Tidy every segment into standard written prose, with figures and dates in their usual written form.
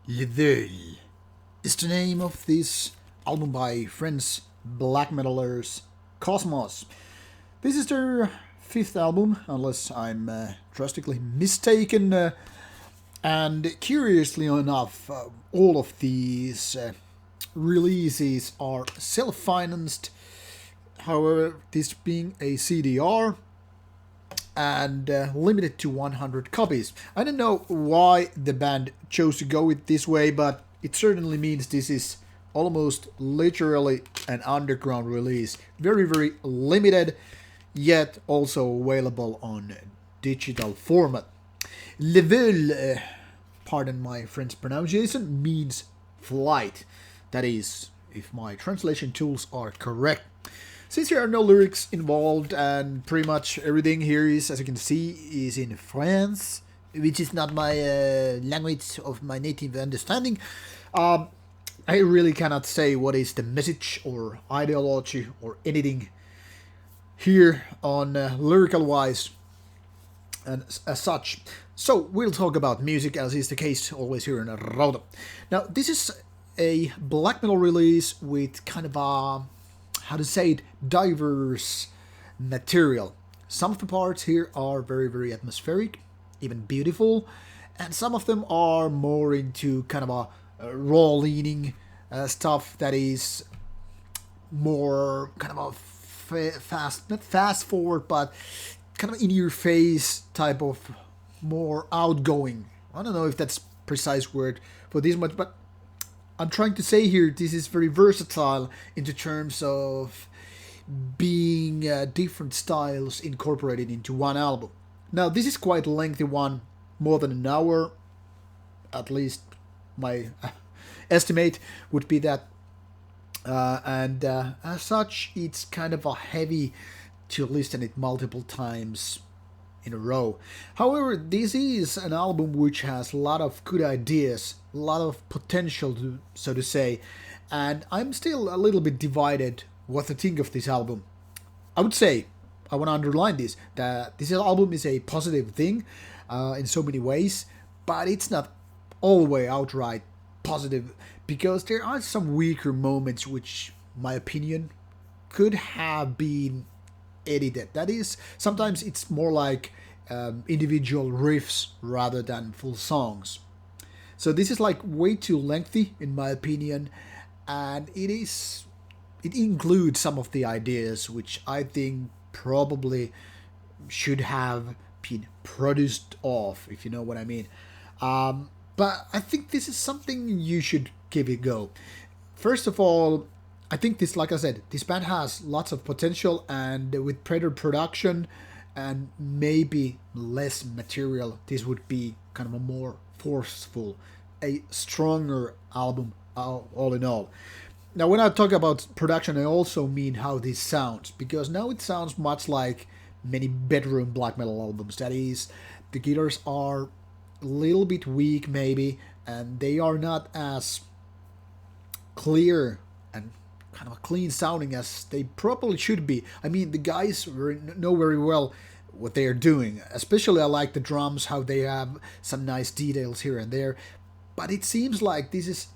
Level is the name of this album by French black metalers Kosmos. This is their fifth album, unless I'm drastically mistaken. And curiously enough, all of these releases are self-financed. However, this being a CDR, and limited to 100 copies. I don't know why the band chose to go it this way, but it certainly means this is almost literally an underground release. Very, very limited, yet also available on digital format. Level, pardon my French pronunciation, means flight. That is, if my translation tools are correct. Since there are no lyrics involved and pretty much everything here is, as you can see, is in France, which is not my language of my native understanding, I really cannot say what is the message or ideology or anything here on lyrical wise and as such. So we'll talk about music as is the case always here in Rauta. Now this is a black metal release with kind of a, how to say it, diverse material. Some of the parts here are very, very atmospheric, even beautiful, and some of them are more into kind of a raw leaning stuff that is more kind of a fast, not fast forward, but kind of in your face type of more outgoing. I don't know if that's precise word for this much, but I'm trying to say here this is very versatile into terms of being different styles incorporated into one album. Now this is quite a lengthy one, more than an hour, at least my estimate would be that, and as such it's kind of a heavy to listen it multiple times in a row. However, this is an album which has a lot of good ideas, a lot of potential, so to say, and I'm still a little bit divided what to think of this album. I would say, I want to underline this, that this album is a positive thing in so many ways, but it's not all the way outright positive, because there are some weaker moments which, my opinion, could have been edited. That is, sometimes it's more like individual riffs rather than full songs. So this is like way too lengthy in my opinion, and it includes some of the ideas which I think probably should have been produced off, if you know what I mean. But I think this is something you should give it a go. First of all, I think this, like I said, this band has lots of potential, and with better production and maybe less material, this would be kind of a more forceful, a stronger album all in all. Now when I talk about production, I also mean how this sounds, because now it sounds much like many bedroom black metal albums. That is, the guitars are a little bit weak maybe, and they are not as clear and kind of clean sounding as they probably should be. I mean, the guys know very well what they are doing. Especially I like the drums, how they have some nice details here and there. But it seems like this is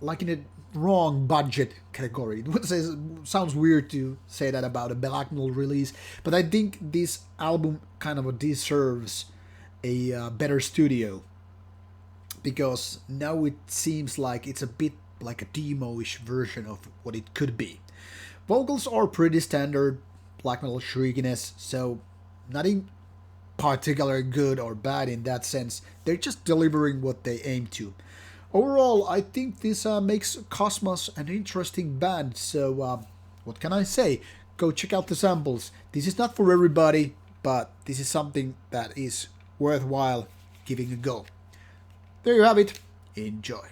like in a wrong budget category. It sounds weird to say that about a black metal release, but I think this album kind of deserves a better studio, because now it seems like it's a bit like a demo-ish version of what it could be. Vocals are pretty standard black metal shriekiness, so nothing particularly good or bad in that sense. They're just delivering what they aim to. Overall, I think this makes Kosmos an interesting band, so what can I say? Go check out the samples. This is not for everybody, but this is something that is worthwhile giving a go. There you have it. Enjoy.